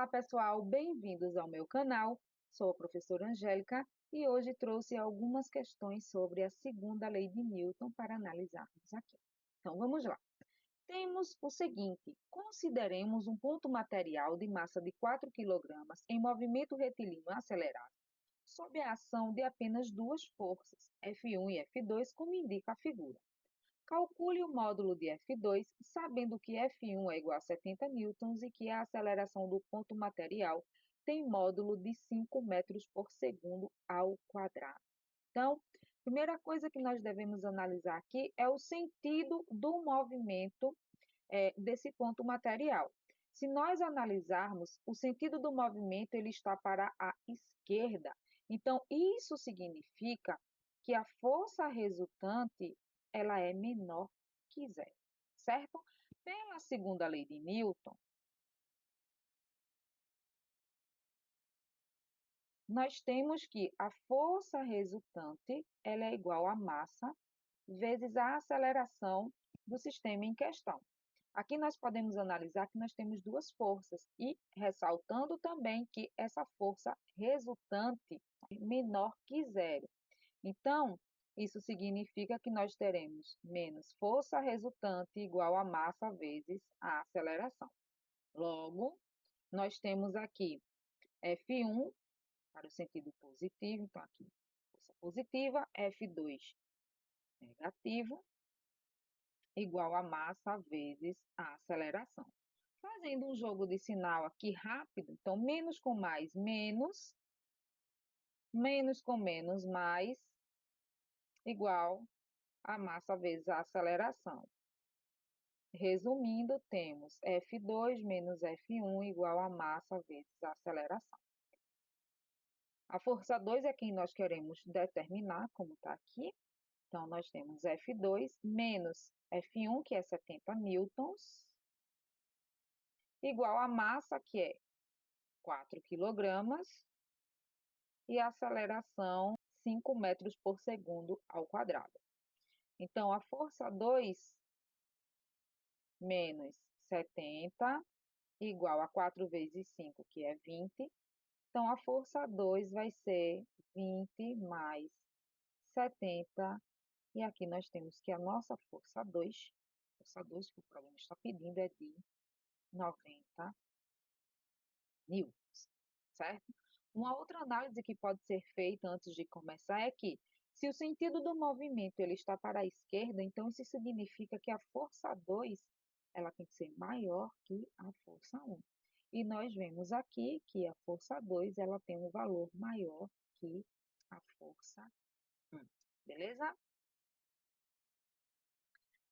Olá, pessoal, bem-vindos ao meu canal. Sou a professora Angélica e hoje trouxe algumas questões sobre a segunda lei de Newton para analisarmos aqui. Então, vamos lá. Temos o seguinte: consideremos um ponto material de massa de 4 quilogramas em movimento retilíneo acelerado, sob a ação de apenas duas forças, F1 e F2, como indica a figura. Calcule o módulo de F2, sabendo que F1 é igual a 70 newtons e que a aceleração do ponto material tem módulo de 5 metros por segundo ao quadrado. Então, a primeira coisa que nós devemos analisar aqui é o sentido do movimento desse ponto material. Se nós analisarmos, o sentido do movimento ele está para a esquerda. Então, isso significa que a força resultante ela é menor que zero, certo? Pela segunda lei de Newton, nós temos que a força resultante ela é igual à massa vezes a aceleração do sistema em questão. Aqui nós podemos analisar que nós temos duas forças e ressaltando também que essa força resultante é menor que zero. Então, isso significa que nós teremos menos força resultante igual a massa vezes a aceleração. Logo, nós temos aqui F1 para o sentido positivo, então aqui força positiva, F2 negativo, igual a massa vezes a aceleração. Fazendo um jogo de sinal aqui rápido, então menos com mais, menos, menos com menos, mais, igual a massa vezes a aceleração. Resumindo, temos F2 menos F1 igual a massa vezes a aceleração. A força 2 é quem nós queremos determinar, como está aqui. Então, nós temos F2 menos F1, que é 70 newtons, igual a massa, que é 4 quilogramas, e a aceleração 5 metros por segundo ao quadrado. Então, a força 2 menos 70 igual a 4 vezes 5, que é 20. Então, a força 2 vai ser 20 mais 70. E aqui nós temos que a nossa força 2 que o problema está pedindo, é de 90 newtons, certo? Uma outra análise que pode ser feita antes de começar é que, se o sentido do movimento ele está para a esquerda, então isso significa que a força 2 ela tem que ser maior que a força 1. E nós vemos aqui que a força 2 ela tem um valor maior que a força 1. Beleza?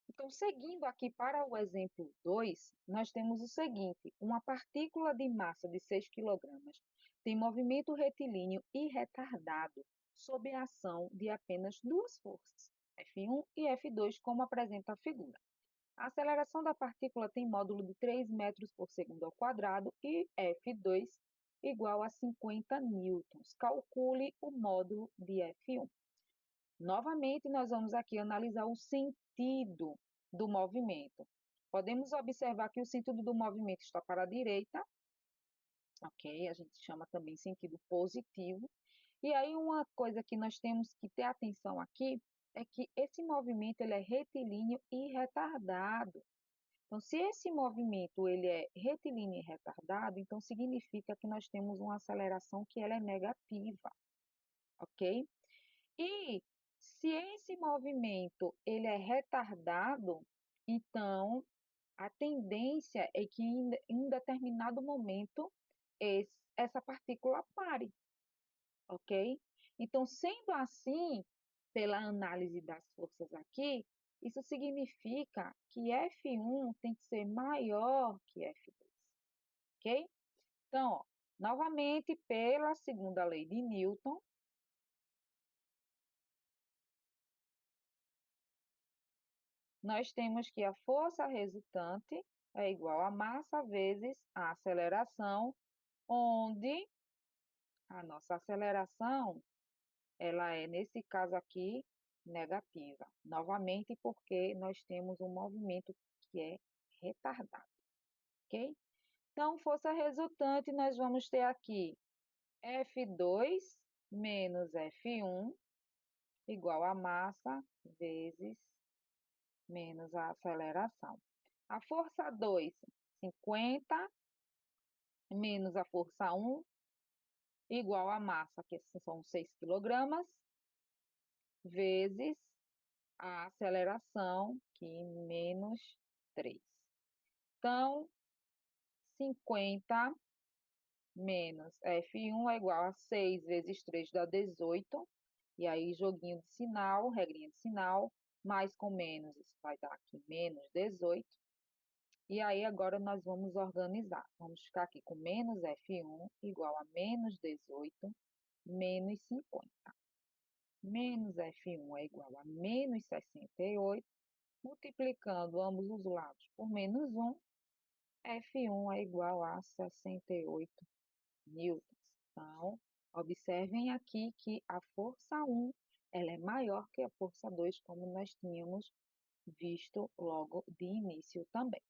Então, seguindo aqui para o exemplo 2, nós temos o seguinte: uma partícula de massa de 6 quilogramas tem movimento retilíneo e retardado sob a ação de apenas duas forças, F1 e F2, como apresenta a figura. A aceleração da partícula tem módulo de 3 metros por segundo ao quadrado e F2 igual a 50 newtons. Calcule o módulo de F1. Novamente, nós vamos aqui analisar o sentido do movimento. Podemos observar que o sentido do movimento está para a direita, ok? A gente chama também sentido positivo. E aí, uma coisa que nós temos que ter atenção aqui é que esse movimento ele é retilíneo e retardado. Então, se esse movimento ele é retilíneo e retardado, então significa que nós temos uma aceleração que ela é negativa, ok? E se esse movimento ele é retardado, então a tendência é que em um determinado momento essa partícula pare, ok? Então, sendo assim, pela análise das forças aqui, isso significa que F1 tem que ser maior que F2, ok? Então, ó, novamente, pela segunda lei de Newton, nós temos que a força resultante é igual a massa vezes a aceleração, onde a nossa aceleração, ela é, nesse caso aqui, negativa. Novamente, porque nós temos um movimento que é retardado, ok? Então, força resultante, nós vamos ter aqui F2 menos F1 igual a massa vezes menos a aceleração. A força 2, 50, menos a força 1, igual a massa, que são 6 quilogramas, vezes a aceleração, que menos 3. Então, 50 menos F1 é igual a 6 vezes 3 dá 18. E aí, joguinho de sinal, regrinha de sinal, mais com menos, isso vai dar aqui menos 18. E aí, agora nós vamos organizar. Vamos ficar aqui com menos F1 igual a menos 18, menos 50. Menos F1 é igual a menos 68. Multiplicando ambos os lados por menos 1, F1 é igual a 68 newtons. Então, observem aqui que a força 1 ela é maior que a força 2, como nós tínhamos visto logo de início também,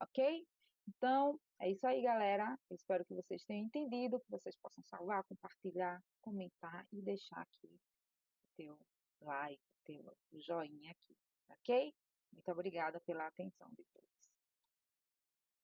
ok? Então, é isso aí, galera. Eu espero que vocês tenham entendido, que vocês possam salvar, compartilhar, comentar e deixar aqui o teu like, o teu joinha aqui, ok? Muito obrigada pela atenção de todos.